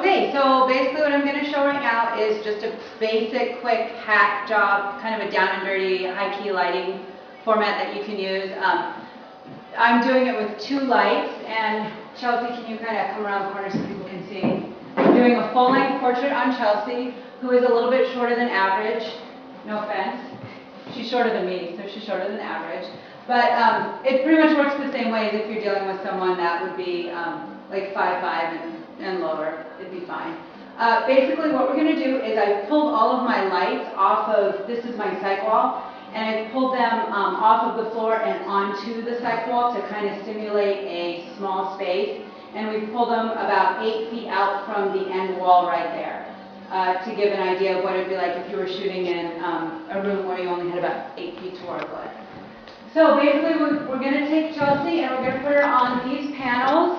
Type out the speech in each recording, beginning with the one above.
Okay, so basically what I'm going to show right now is just a basic, quick hack job, kind of a down and dirty, high-key lighting format that you can use. I'm doing it with 2 lights, and Chelsea, can you kind of come around the corner so people can see? I'm doing a full-length portrait on Chelsea, who is a little bit shorter than average. No offense. She's shorter than me, so she's shorter than average. But it pretty much works the same way as if you're dealing with someone that would be like 5'5" and lower. It'd be fine. Basically what we're going to do is I pulled all of my lights off of, this is my cyc wall, and I pulled them off of the floor and onto the cyc wall to kind of simulate a small space. And we pulled them about 8 feet out from the end wall right there to give an idea of what it would be like if you were shooting in a room where you only had about 8 feet to work with. So basically we're going to take Chelsea and we're going to put her on these panels.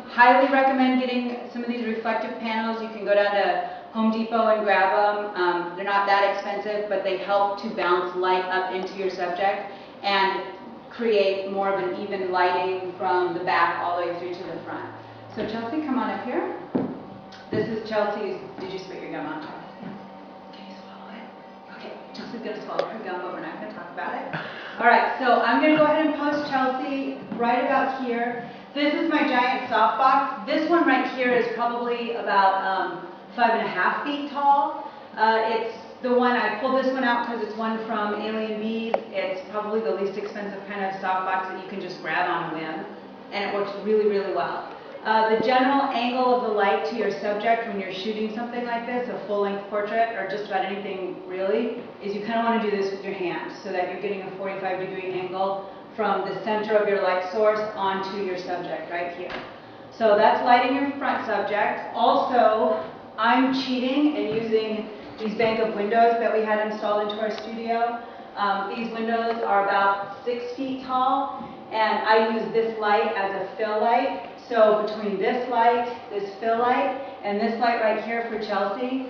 Highly recommend getting some of these reflective panels. You can go down to Home Depot and grab them. They're not that expensive, but they help to bounce light up into your subject and create more of an even lighting from the back all the way through to the front. So Chelsea, come on up here. This is Chelsea's, did you spit your gum out? Can you swallow it? Okay, Chelsea's going to swallow her gum, but we're not going to talk about it. Alright, so I'm going to go ahead and post Chelsea right about here. This is my giant softbox. This one right here is probably about 5.5 feet tall. It's the one, I pulled this one out because it's one from Alien Bees. It's probably the least expensive kind of softbox that you can just grab on a whim. And it works really, really well. The general angle of the light to your subject when you're shooting something like this, a full-length portrait, or just about anything really, is you kind of want to do this with your hands so that you're getting a 45-degree angle from the center of your light source onto your subject right here. So that's lighting your front subject. Also, I'm cheating and using these bank of windows that we had installed into our studio. These windows are about 6 feet tall, and I use this light as a fill light. So between this light, this fill light, and this light right here for Chelsea,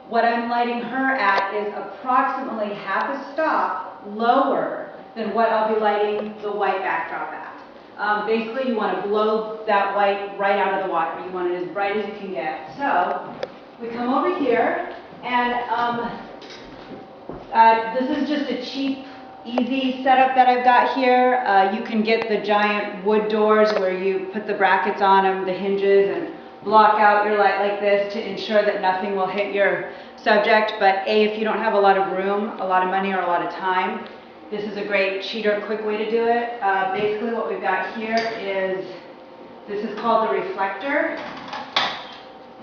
what I'm lighting her at is approximately half a stop lower than what I'll be lighting the white backdrop at. Basically, you want to blow that white right out of the water. You want it as bright as you can get. So we come over here, and this is just a cheap, easy setup that I've got here. You can get the giant wood doors where you put the brackets on them, the hinges, and block out your light like this to ensure that nothing will hit your subject. But if you don't have a lot of room, a lot of money, or a lot of time, this is a great cheater, quick way to do it. Basically what we've got here is, this is called the reflector,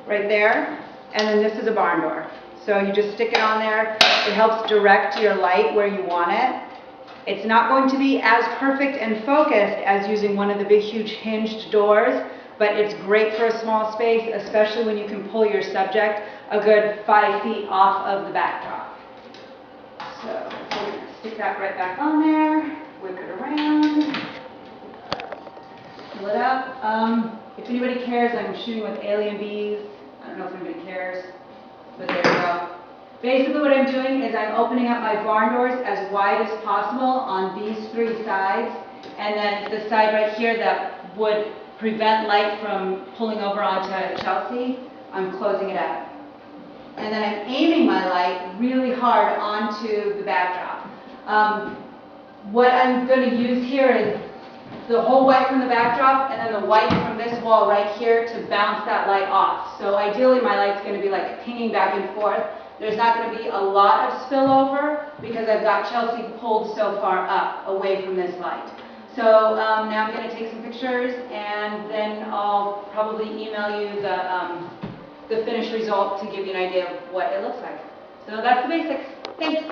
right there, and then this is a barn door. So you just stick it on there. It helps direct your light where you want it. It's not going to be as perfect and focused as using one of the big, huge hinged doors, but it's great for a small space, especially when you can pull your subject a good 5 feet off of the backdrop. So we're going to stick that right back on there, whip it around, fill it up. If anybody cares, I'm shooting with Alien Bees. I don't know if anybody cares, but there you go. Basically what I'm doing is I'm opening up my barn doors as wide as possible on these 3 sides, and then the side right here that would prevent light from pulling over onto Chelsea, I'm closing it up. And then I'm aiming my light really hard onto the backdrop. What I'm going to use here is the whole white from the backdrop and then the white from this wall right here to bounce that light off. So ideally my light's going to be like pinging back and forth. There's not going to be a lot of spillover because I've got Chelsea pulled so far up away from this light. So now I'm going to take some pictures and then I'll probably email you the finished result to give you an idea of what it looks like. So that's the basics. Thanks.